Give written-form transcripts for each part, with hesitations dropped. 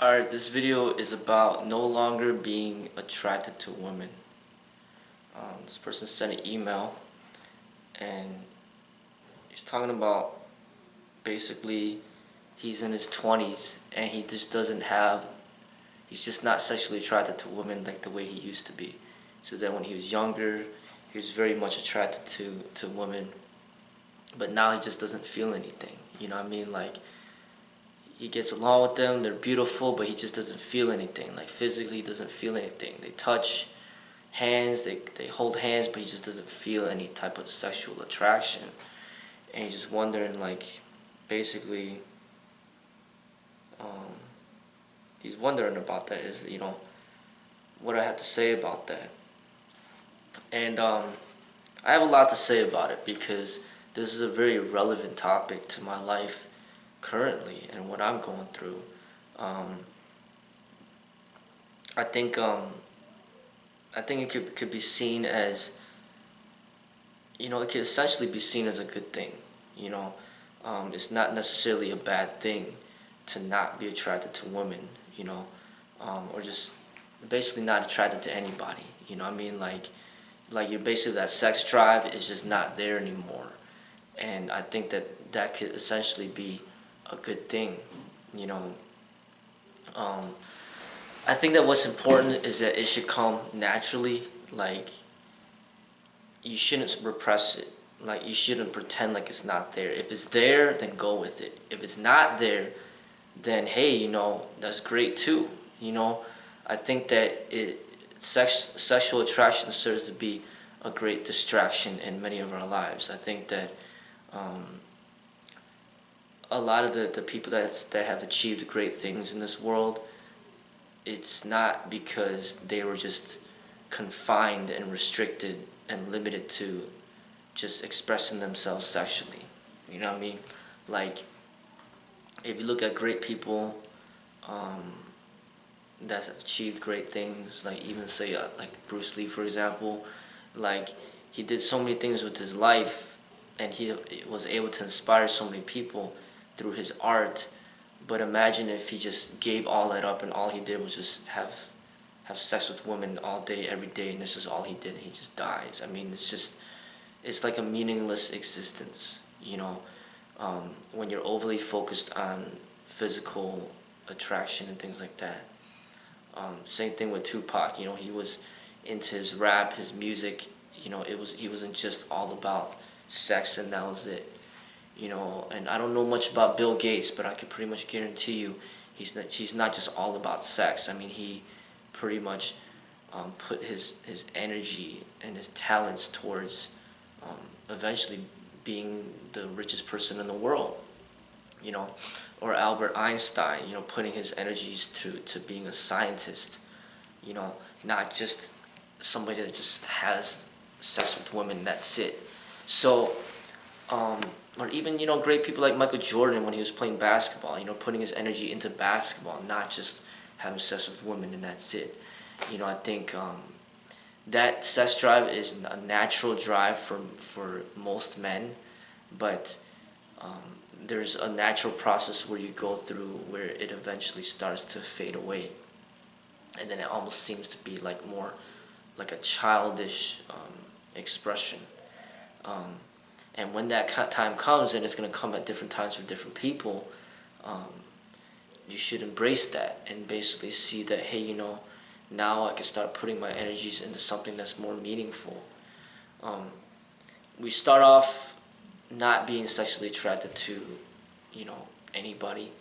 Alright, this video is about no longer being attracted to women. This person sent an email and he's talking about basically he's in his 20s and he's just not sexually attracted to women like the way he used to be. So that when he was younger, he was very much attracted to women, but now he just doesn't feel anything. You know what I mean? Like, he gets along with them, they're beautiful, but he just doesn't feel anything. Like, physically, he doesn't feel anything. They touch hands, they hold hands, but he just doesn't feel any type of sexual attraction. And he's just wondering, like, basically, he's wondering about that, is, what I have to say about that. And I have a lot to say about it because this is a very relevant topic to my life currently and what I'm going through. I think it could be seen as, it could essentially be seen as a good thing. It's not necessarily a bad thing to not be attracted to women, or just basically not attracted to anybody. You know what I mean? Like you're basically, that sex drive is just not there anymore. And I think that could essentially be a good thing, I think that what's important is that it should come naturally. Like, you shouldn't repress it. Like, you shouldn't pretend like it's not there. If it's there, then go with it. If it's not there, then hey, that's great too. I think that sexual attraction serves to be a great distraction in many of our lives. I think that a lot of the people that have achieved great things in this world, it's not because they were just confined and restricted and limited to just expressing themselves sexually. You know what I mean? Like, if you look at great people that have achieved great things, like even say like Bruce Lee, for example, like, he did so many things with his life and he was able to inspire so many people through his art. But imagine if he just gave all that up and all he did was just have sex with women all day, every day, and this is all he did, and he just dies. I mean, it's like a meaningless existence, when you're overly focused on physical attraction and things like that. Same thing with Tupac. He was into his rap, his music. He wasn't just all about sex and that was it. And I don't know much about Bill Gates, but I can pretty much guarantee you he's not just all about sex. I mean, he pretty much put his energy and his talents towards eventually being the richest person in the world. Or Albert Einstein, putting his energies to being a scientist, not just somebody that just has sex with women, that's it. So, or even, great people like Michael Jordan when he was playing basketball, putting his energy into basketball, not just having sex with women and that's it. I think that sex drive is a natural drive for most men, but there's a natural process where you go through where it eventually starts to fade away. And then it almost seems to be like more like a childish expression. And when that time comes, and it's going to come at different times for different people, you should embrace that and basically see that, hey, now I can start putting my energies into something that's more meaningful. We start off not being sexually attracted to, anybody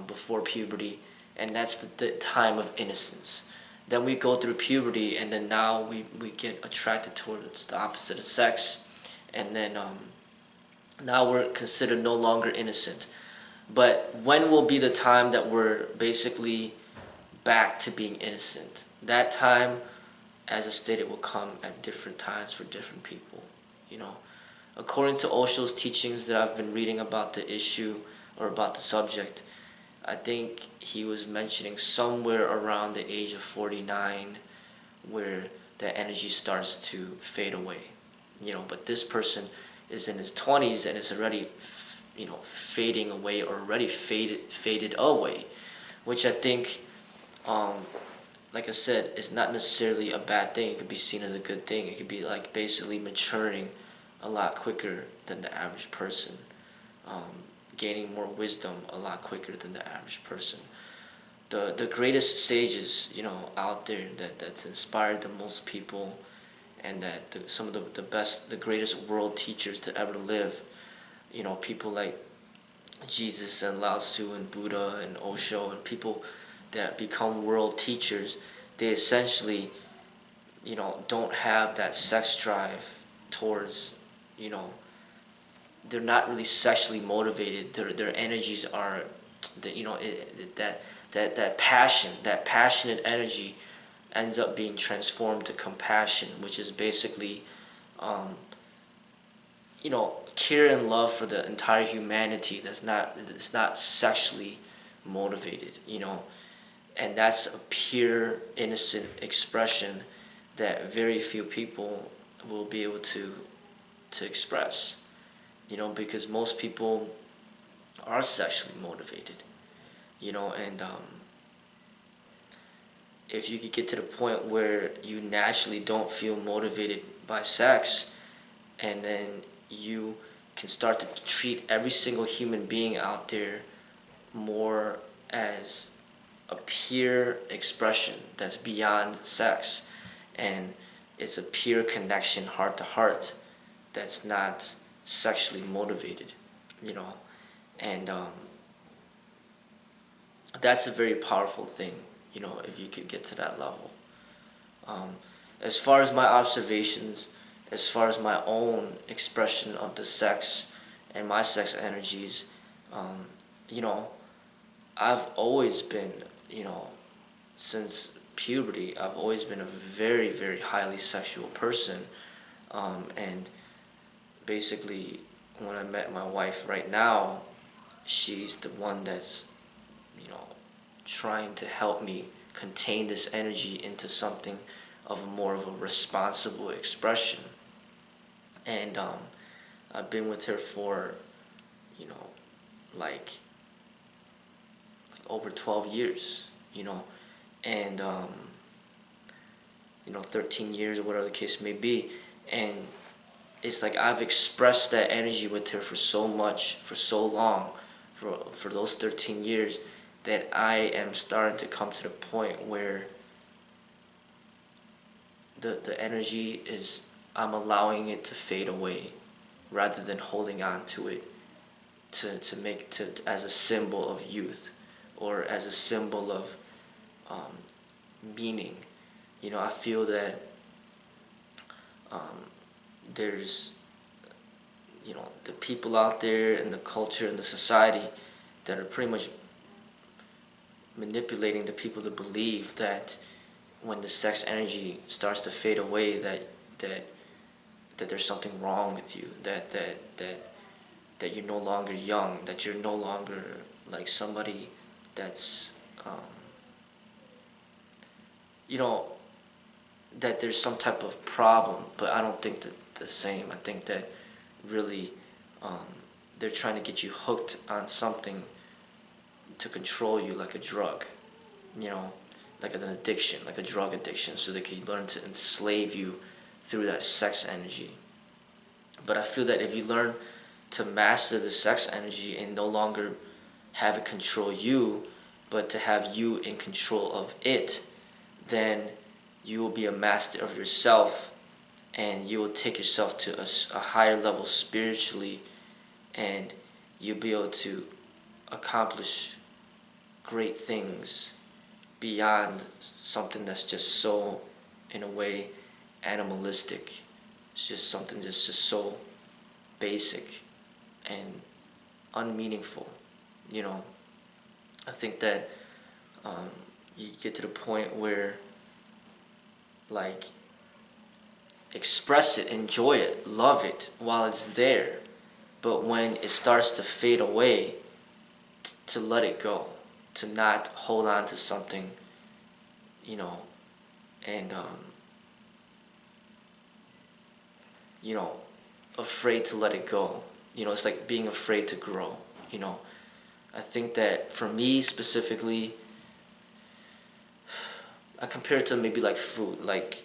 before puberty, and that's the time of innocence. Then we go through puberty, and then now we get attracted towards the opposite of sex, and then now we're considered no longer innocent. But when will be the time that we're basically back to being innocent? That time, as I stated, will come at different times for different people. According to Osho's teachings that I've been reading about the issue or about the subject, I think he was mentioning somewhere around the age of 49 where the energy starts to fade away. But this person is in his 20s and it's already, fading away or already faded away. which I think, um, like I said, is not necessarily a bad thing. It could be seen as a good thing. It could be like basically maturing a lot quicker than the average person, um, gaining more wisdom a lot quicker than the average person. The greatest sages, out there that's inspired the most people, and that some of the best, the greatest world teachers to ever live, people like Jesus and Lao Tzu and Buddha and Osho and people that become world teachers, they essentially, don't have that sex drive towards, you know, they're not really sexually motivated. Their energies are, that passion, that passionate energy, ends up being transformed to compassion, which is basically, um, care and love for the entire humanity. It's not sexually motivated, and that's a pure, innocent expression that very few people will be able to express, because most people are sexually motivated, and if you could get to the point where you naturally don't feel motivated by sex, and then you can start to treat every single human being out there more as a pure expression that's beyond sex, and it's a pure connection heart to heart that's not sexually motivated, and that's a very powerful thing, if you could get to that level. Um, as far as my observations, as far as my own expression of the sex and my sex energies, um, you know, I've always been, since puberty, I've always been a very, very highly sexual person. And basically, when I met my wife right now, she's the one that's, trying to help me contain this energy into something of more of a responsible expression. And I've been with her for, you know, like over 12 years, and 13 years or whatever the case may be. And it's like I've expressed that energy with her for so much, for so long, for those 13 years, that I am starting to come to the point where the energy is, I'm allowing it to fade away rather than holding on to it to as a symbol of youth or as a symbol of meaning. I feel that there's the people out there and the culture and the society that are pretty much manipulating the people to believe that when the sex energy starts to fade away, that there's something wrong with you, that you're no longer young, that you're no longer like somebody that's that there's some type of problem. But I don't think that the same. I think that really they're trying to get you hooked on something to control you, like a drug, like an addiction, like a drug addiction, so they can learn to enslave you through that sex energy. But I feel that if you learn to master the sex energy and no longer have it control you, but to have you in control of it, then you will be a master of yourself, and you will take yourself to a higher level spiritually, and you'll be able to accomplish great things beyond something that's just so, in a way, animalistic. It's just something that's just so basic and unmeaningful. I think that you get to the point where, like, express it, enjoy it, love it while it's there, but when it starts to fade away, to let it go, to not hold on to something, and afraid to let it go. It's like being afraid to grow. I think that for me specifically, I compare it to maybe like food. Like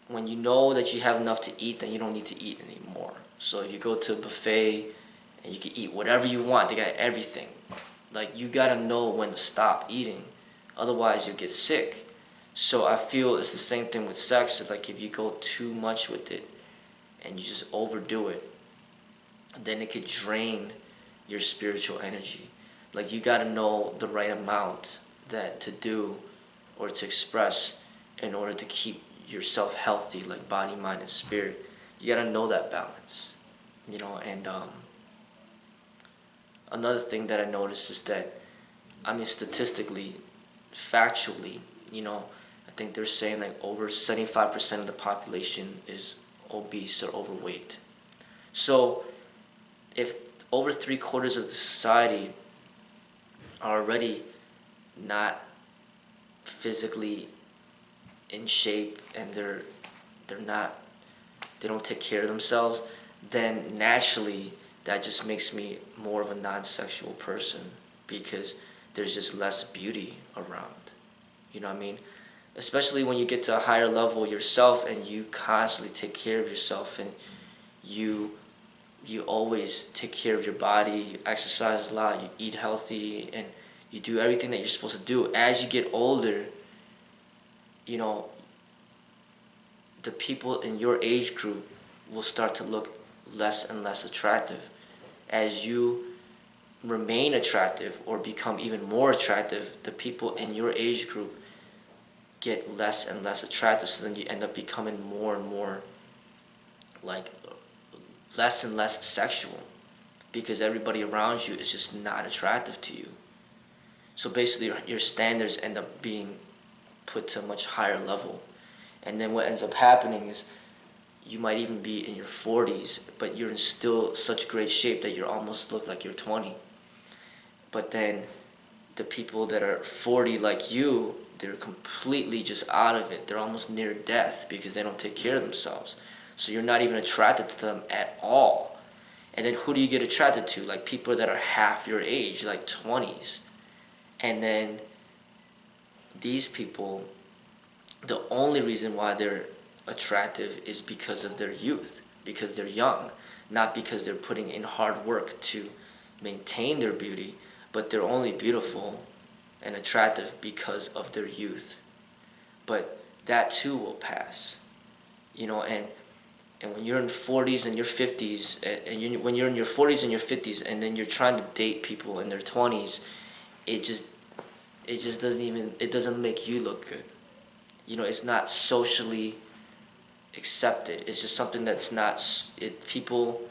when you know that you have enough to eat, then you don't need to eat anymore. So if you go to a buffet and you can eat whatever you want, they got everything. Like you gotta know when to stop eating, otherwise you get sick. So I feel it's the same thing with sex. Like if you go too much with it and you just overdo it, then it could drain your spiritual energy. Like you gotta know the right amount that to do or to express in order to keep yourself healthy, like body, mind, and spirit. You gotta know that balance, you know. And another thing that I noticed is that, I mean, statistically, factually, you know, I think they're saying like over 75% of the population is obese or overweight. So if over 3/4 of the society are already not physically in shape and they're not, they don't take care of themselves, then naturally that just makes me more of a non-sexual person because there's just less beauty around. You know what I mean? Especially when you get to a higher level yourself and you constantly take care of yourself and you you always take care of your body, you exercise a lot, you eat healthy, and you do everything that you're supposed to do. As you get older, you know, the people in your age group will start to look less and less attractive. As you remain attractive or become even more attractive, the people in your age group get less and less attractive. So then you end up becoming more and more like less and less sexual because everybody around you is just not attractive to you. So basically your standards end up being put to a much higher level. And then what ends up happening is you might even be in your 40s, but you're in still such great shape that you almost look like you're 20. But then the people that are 40 like you, they're completely just out of it. They're almost near death because they don't take care of themselves. So you're not even attracted to them at all. And then who do you get attracted to? Like people that are half your age, like 20s. And then these people, the only reason why they're attractive is because of their youth, because they're young, not because they're putting in hard work to maintain their beauty, but they're only beautiful and attractive because of their youth. But that too will pass, you know. And when you're in 40s and your 50s, when you're in your 40s and your 50s, and then you're trying to date people in their 20s, it just it doesn't make you look good. You know, it's not socially accepted. It's just something that's not. People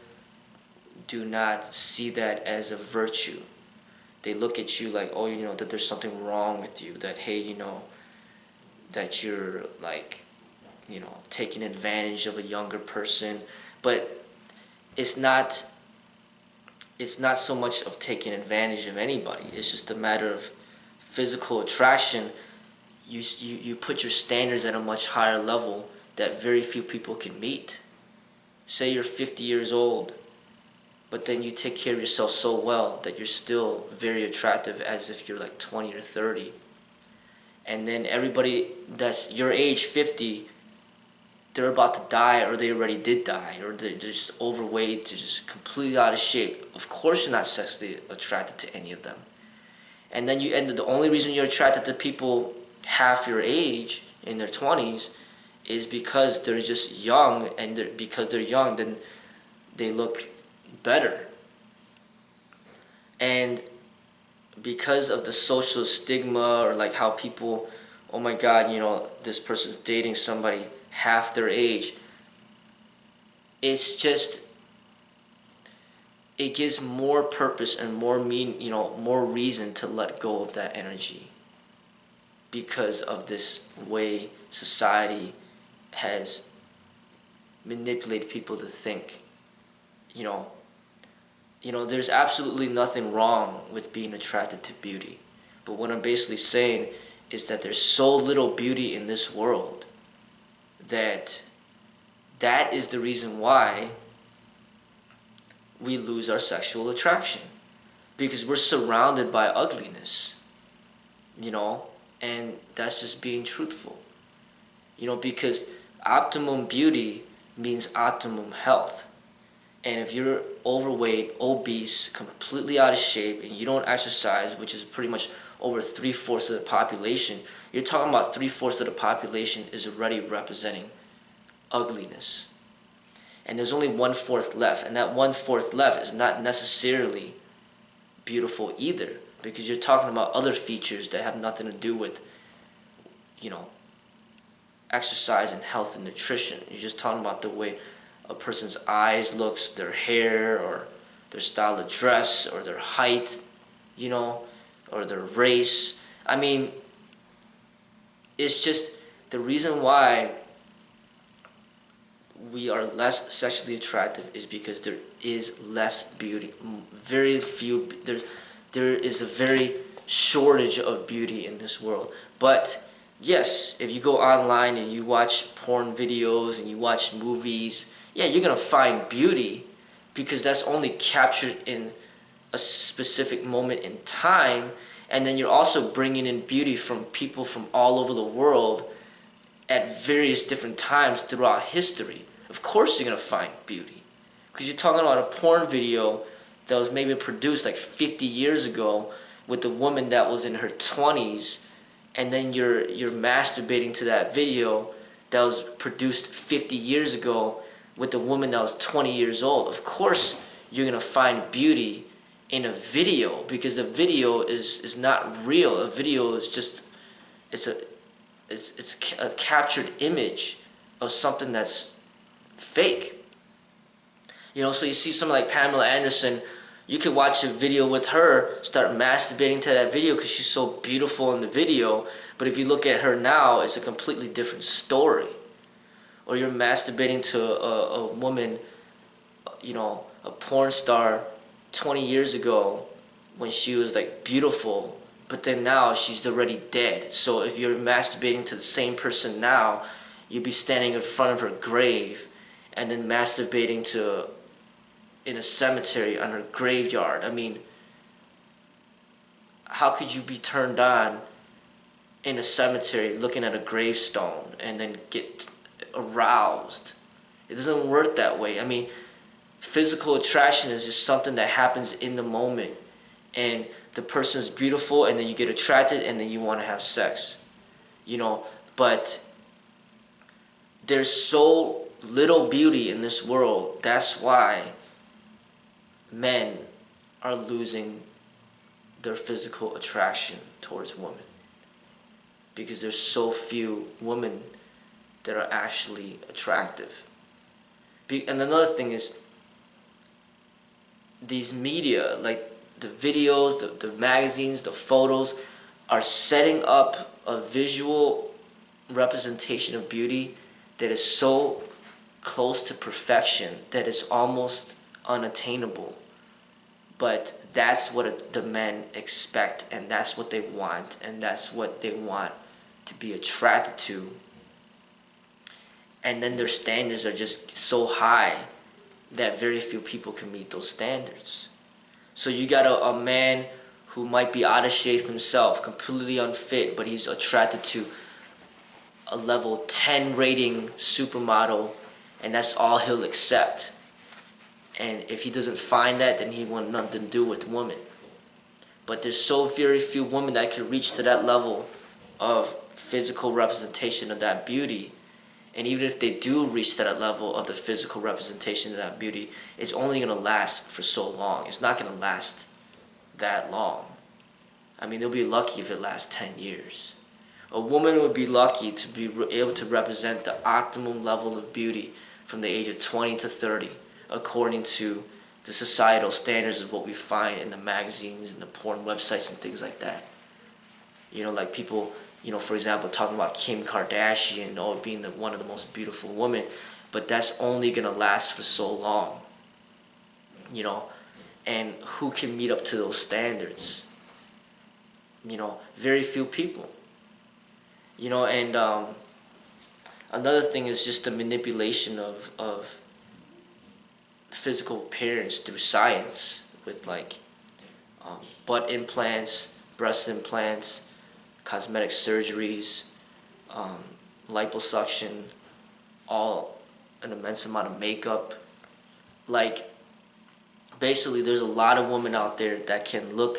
do not see that as a virtue. They look at you like, oh, you know, that there's something wrong with you. That, hey, you know, that you're like, you know, taking advantage of a younger person. But it's not so much of taking advantage of anybody. It's just a matter of physical attraction. You put your standards at a much higher level that very few people can meet. Say you're 50 years old, but then you take care of yourself so well that you're still very attractive as if you're like 20 or 30. And then everybody that's your age, 50, they're about to die or they already did die or they're just overweight, they're just completely out of shape. Of course you're not sexually attracted to any of them. And then the only reason you're attracted to people half your age in their 20s is because they're just young, and because they're young, then they look better. And because of the social stigma or like how people, oh my God, you know, this person's dating somebody half their age, it's just, it gives more purpose and more more reason to let go of that energy because of this way society has manipulated people to think. You know, there's absolutely nothing wrong with being attracted to beauty. But what I'm basically saying is that there's so little beauty in this world that is the reason why we lose our sexual attraction. Because we're surrounded by ugliness, you know? And that's just being truthful. Because optimum beauty means optimum health. And if you're overweight, obese, completely out of shape, and you don't exercise, which is pretty much over 3/4 of the population, you're talking about 3/4 of the population is already representing ugliness. And there's only 1/4 left, and that 1/4 left is not necessarily beautiful either, because you're talking about other features that have nothing to do with, you know, exercise and health and nutrition. You're just talking about the way a person's eyes looks, their hair, or their style of dress, or their height, or their race. I mean, it's just the reason why we are less sexually attractive is because there is less beauty. Very few. There is a very shortage of beauty in this world. But yes, if you go online and you watch porn videos and you watch movies, yeah, you're gonna find beauty, because that's only captured in a specific moment in time. And then you're also bringing in beauty from people from all over the world at various different times throughout history. Of course you're going to find beauty, because you're talking about a porn video that was maybe produced like 50 years ago with a woman that was in her 20s, and then you're masturbating to that video that was produced 50 years ago with a woman that was 20 years old. Of course you're going to find beauty in a video, because a video is not real. A video is just it's a captured image of something that's fake. So you see someone like Pamela Anderson, you could watch a video with her, start masturbating to that video because she's so beautiful in the video, but if you look at her now, it's a completely different story. Or you're masturbating to a woman, a porn star 20 years ago when she was like beautiful, but then now she's already dead. So if you're masturbating to the same person now, you'd be standing in front of her grave and then masturbating in a cemetery on her graveyard. I mean, how could you be turned on in a cemetery looking at a gravestone and then get aroused? It doesn't work that way. I mean, physical attraction is just something that happens in the moment, and the person is beautiful, and then you get attracted, and then you want to have sex, but there's so little beauty in this world. That's why men are losing their physical attraction towards women, because there's so few women that are actually attractive. And another thing is, these media, like the videos, the magazines, the photos, are setting up a visual representation of beauty that is so close to perfection that it's almost unattainable. But that's what the men expect, and that's what they want, and that's what they want to be attracted to. And then their standards are just so high that very few people can meet those standards. So you got a man who might be out of shape himself, completely unfit, but he's attracted to a level 10 rating supermodel, and that's all he'll accept. And if he doesn't find that, then he wants nothing to do with women. But there's so very few women that can reach to that level of physical representation of that beauty. And even if they do reach that level of the physical representation of that beauty, it's only going to last for so long. It's not going to last that long. I mean, they'll be lucky if it lasts 10 years. A woman would be lucky to be able to represent the optimum level of beauty from the age of 20 to 30, according to the societal standards of what we find in the magazines and the porn websites and things like that. Like people, for example, talking about Kim Kardashian being one of the most beautiful women, but that's only going to last for so long. And who can meet up to those standards? Very few people. And another thing is just the manipulation of physical appearance through science, with like butt implants, breast implants, cosmetic surgeries, liposuction, all an immense amount of makeup. Like, basically, there's a lot of women out there that can look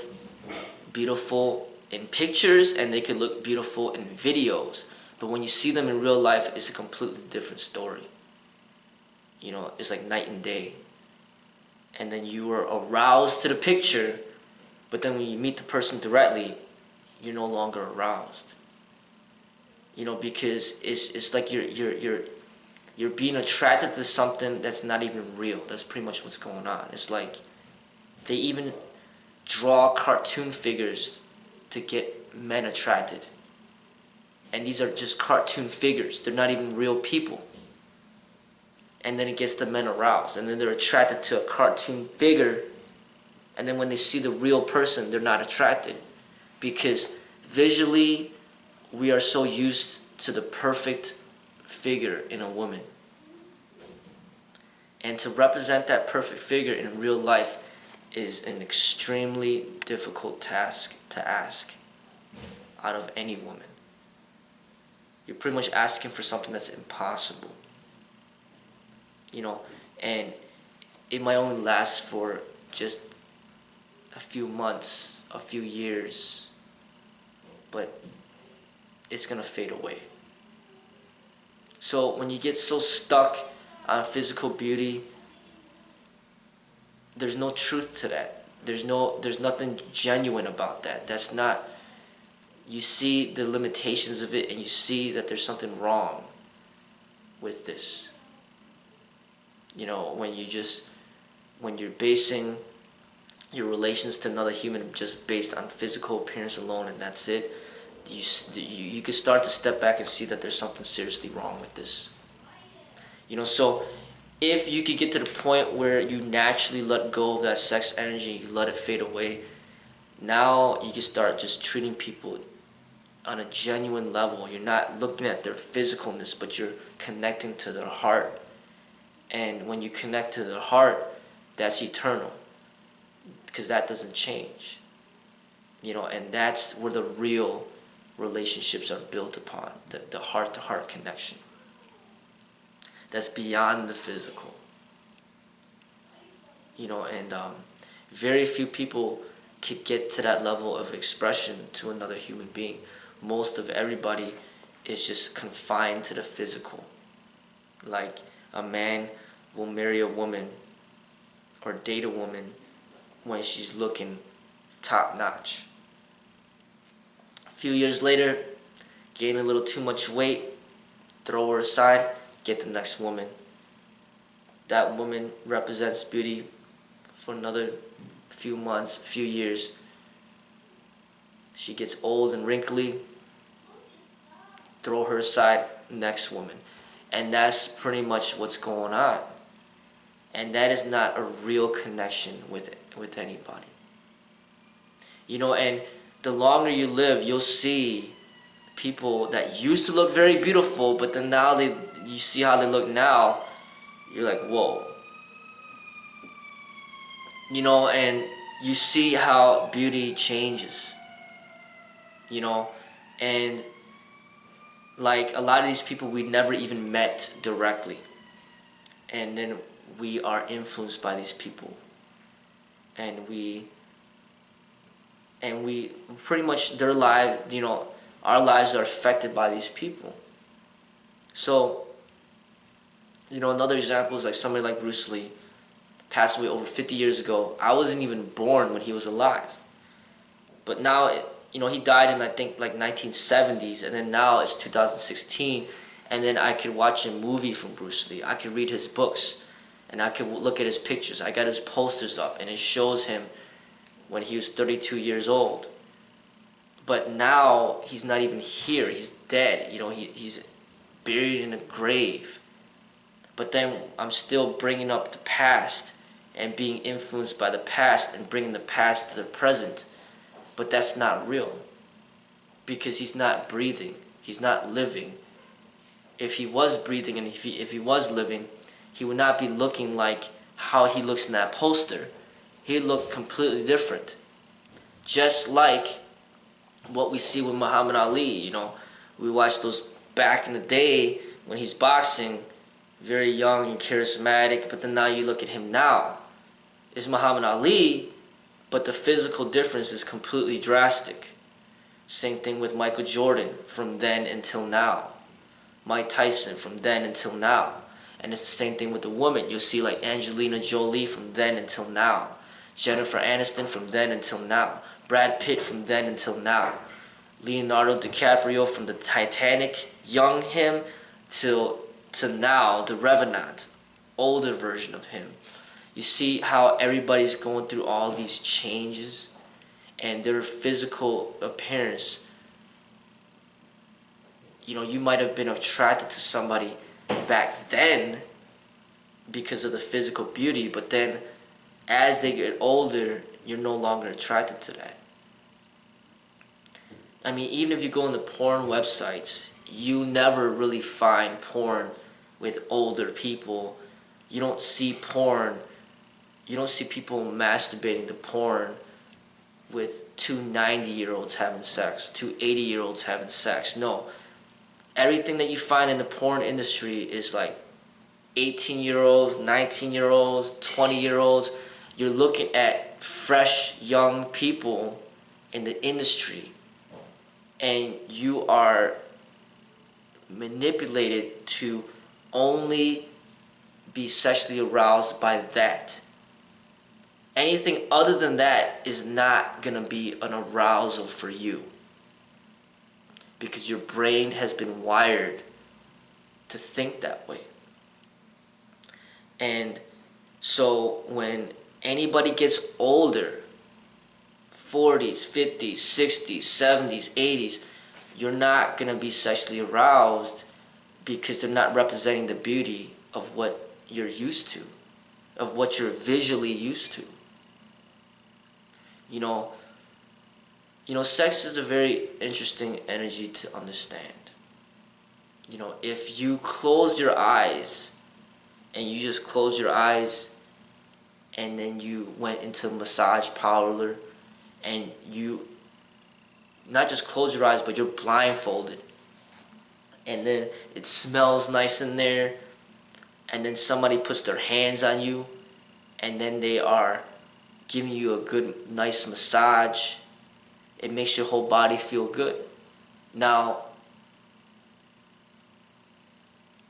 beautiful in pictures and they can look beautiful in videos. But when you see them in real life, it's a completely different story. You know, it's like night and day. And then you are aroused to the picture, but then when you meet the person directly, you're no longer aroused. You know, because it's like you're being attracted to something that's not even real. That's pretty much what's going on. It's like they even draw cartoon figures to get men attracted. And these are just cartoon figures. They're not even real people. And then it gets the men aroused. And then they're attracted to a cartoon figure. And then when they see the real person, they're not attracted. Because visually, we are so used to the perfect figure in a woman. And to represent that perfect figure in real life is an extremely difficult task to ask out of any woman. You're pretty much asking for something that's impossible. You know, and it might only last for just a few months, a few years, but it's gonna fade away. So when you get so stuck on physical beauty, there's no truth to that. There's nothing genuine about that. That's not, you see the limitations of it and you see that there's something wrong with this. You know, when you're basing your relations to another human just based on physical appearance alone and that's it, you can start to step back and see that there's something seriously wrong with this. You know, so if you could get to the point where you naturally let go of that sex energy, you let it fade away, now you can start just treating people on a genuine level. You're not looking at their physicalness, but you're connecting to their heart. And when you connect to their heart, that's eternal, because that doesn't change. You know, and that's where the real relationships are built upon, the heart-to-heart connection. That's beyond the physical. You know, and very few people could get to that level of expression to another human being. Most of everybody is just confined to the physical. Like, a man will marry a woman or date a woman when she's looking top notch. A few years later, gain a little too much weight, throw her aside, get the next woman. That woman represents beauty for another few months, few years. She gets old and wrinkly, throw her aside, next woman. And that's pretty much what's going on. And that is not a real connection with anybody. You know, and the longer you live, you'll see people that used to look very beautiful, but then now you see how they look now, you're like, whoa. You know, and you see how beauty changes. You know, and like a lot of these people we never even met directly. And then we are influenced by these people. And we pretty much, their life, you know, our lives are affected by these people. So, you know, another example is like somebody like Bruce Lee, passed away over 50 years ago. I wasn't even born when he was alive. But now, you know, he died in, I think, like 1970s, and then now it's 2016, and then I could watch a movie from Bruce Lee. I could read his books, and I could look at his pictures. I got his posters up, and it shows him when he was 32 years old. But now he's not even here. He's dead. You know, he's buried in a grave. But then I'm still bringing up the past and being influenced by the past and bringing the past to the present. But that's not real, because he's not breathing. He's not living. If he was breathing and if he was living, he would not be looking like how he looks in that poster. He'd look completely different. Just like what we see with Muhammad Ali. We watch those back in the day when he's boxing, very young and charismatic, but then now you look at him now. It's Muhammad Ali, but the physical difference is completely drastic. Same thing with Michael Jordan from then until now. Mike Tyson from then until now. And it's the same thing with the woman. You'll see like Angelina Jolie from then until now. Jennifer Aniston from then until now. Brad Pitt from then until now. Leonardo DiCaprio from the Titanic, young him, to now, the Revenant, older version of him. You see how everybody's going through all these changes and their physical appearance. You might have been attracted to somebody back then because of the physical beauty, but then as they get older, you're no longer attracted to that. I mean, even if you go into porn websites, you never really find porn with older people. You don't see porn, you don't see people masturbating to porn with two 90-year-olds having sex, two 80-year-olds having sex. No. Everything that you find in the porn industry is like 18-year-olds, 19-year-olds, 20-year-olds. You're looking at fresh, young people in the industry, and you are manipulated to only be sexually aroused by that. Anything other than that is not going to be an arousal for you, because your brain has been wired to think that way. And so when anybody gets older, 40s, 50s, 60s, 70s, 80s, you're not going to be sexually aroused because they're not representing the beauty of what you're used to, of what you're visually used to. Sex is a very interesting energy to understand. If you close your eyes and you just close your eyes and then you went into a massage parlor and you not just close your eyes, but you're blindfolded, and then it smells nice in there, and then somebody puts their hands on you, and then they are giving you a good, nice massage, it makes your whole body feel good. Now,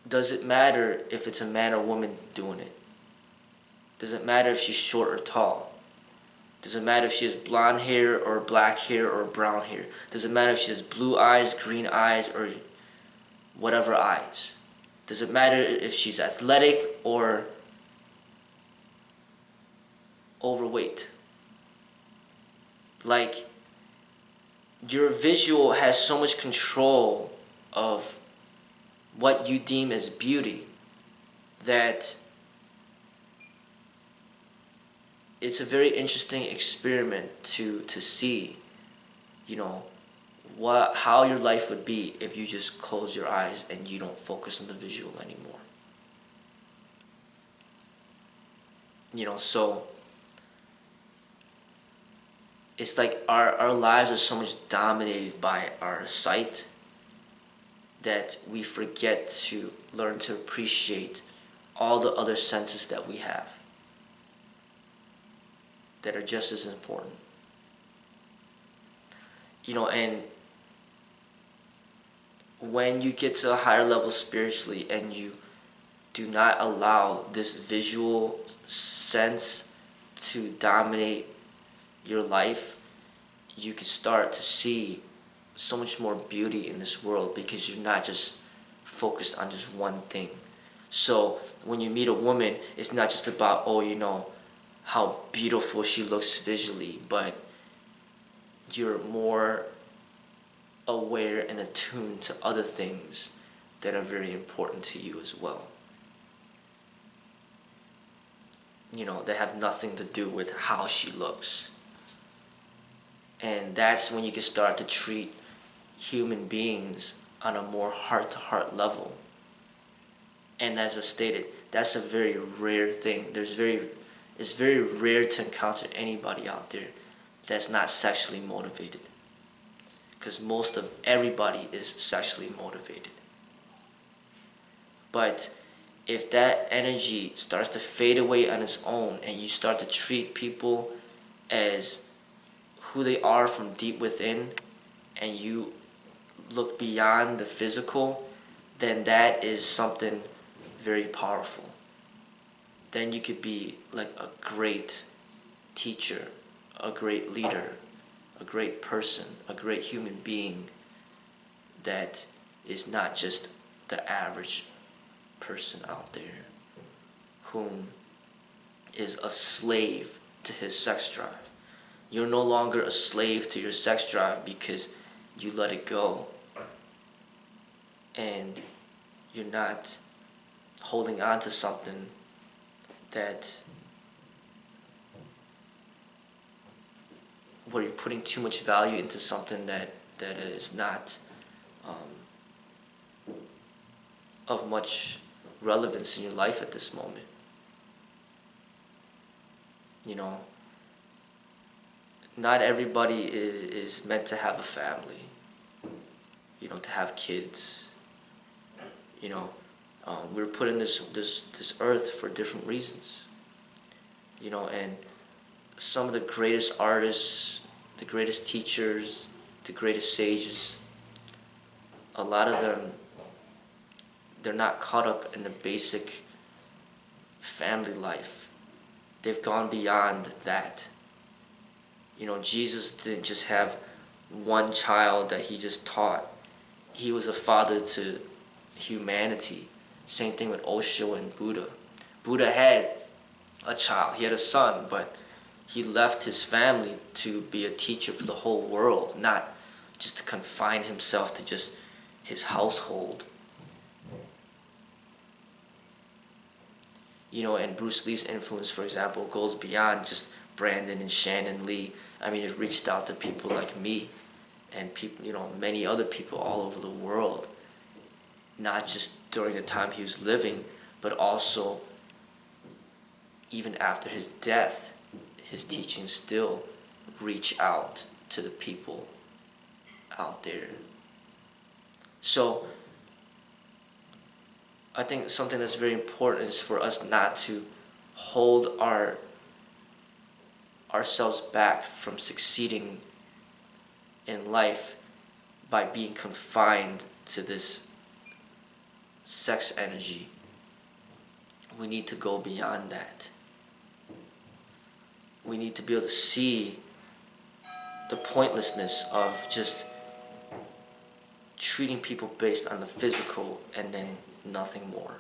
does it matter if it's a man or woman doing it? Does it matter if she's short or tall? Does it matter if she has blonde hair or black hair or brown hair? Does it matter if she has blue eyes, green eyes, or whatever eyes? Does it matter if she's athletic or overweight? Like, your visual has so much control of what you deem as beauty that it's a very interesting experiment to see, how your life would be if you just close your eyes and you don't focus on the visual anymore. So it's like our lives are so much dominated by our sight that we forget to learn to appreciate all the other senses that we have that are just as important. And when you get to a higher level spiritually and you do not allow this visual sense to dominate your life, you can start to see so much more beauty in this world because you're not just focused on just one thing. So when you meet a woman, it's not just about, how beautiful she looks visually, but you're more aware and attuned to other things that are very important to you as well. That have nothing to do with how she looks. And that's when you can start to treat human beings on a more heart-to-heart level. And as I stated, that's a very rare thing. It's very rare to encounter anybody out there that's not sexually motivated. because most of everybody is sexually motivated. But if that energy starts to fade away on its own and you start to treat people as who they are from deep within, and you look beyond the physical, then that is something very powerful. Then you could be like a great teacher, a great leader, a great person, a great human being that is not just the average person out there whom is a slave to his sex drive. You're no longer a slave to your sex drive because you let it go, and you're not holding on to something that where you're putting too much value into something that is not of much relevance in your life at this moment. You know, not everybody is meant to have a family, you know, to have kids. You know, we're put in this earth for different reasons. You know, and some of the greatest artists, the greatest teachers, the greatest sages, a lot of them, they're not caught up in the basic family life. They've gone beyond that. You know, Jesus didn't just have one child that he just taught. He was a father to humanity. Same thing with Osho and Buddha. Buddha had a child, he had a son, but he left his family to be a teacher for the whole world, not just to confine himself to just his household. You know, and Bruce Lee's influence, for example, goes beyond just Brandon and Shannon Lee. I mean, it reached out to people like me and people, you know, many other people all over the world. Not just during the time he was living, but also even after his death, his teachings still reach out to the people out there. So I think something that's very important is for us not to hold ourselves back from succeeding in life by being confined to this sex energy. We need to go beyond that. We need to be able to see the pointlessness of just treating people based on the physical and then nothing more.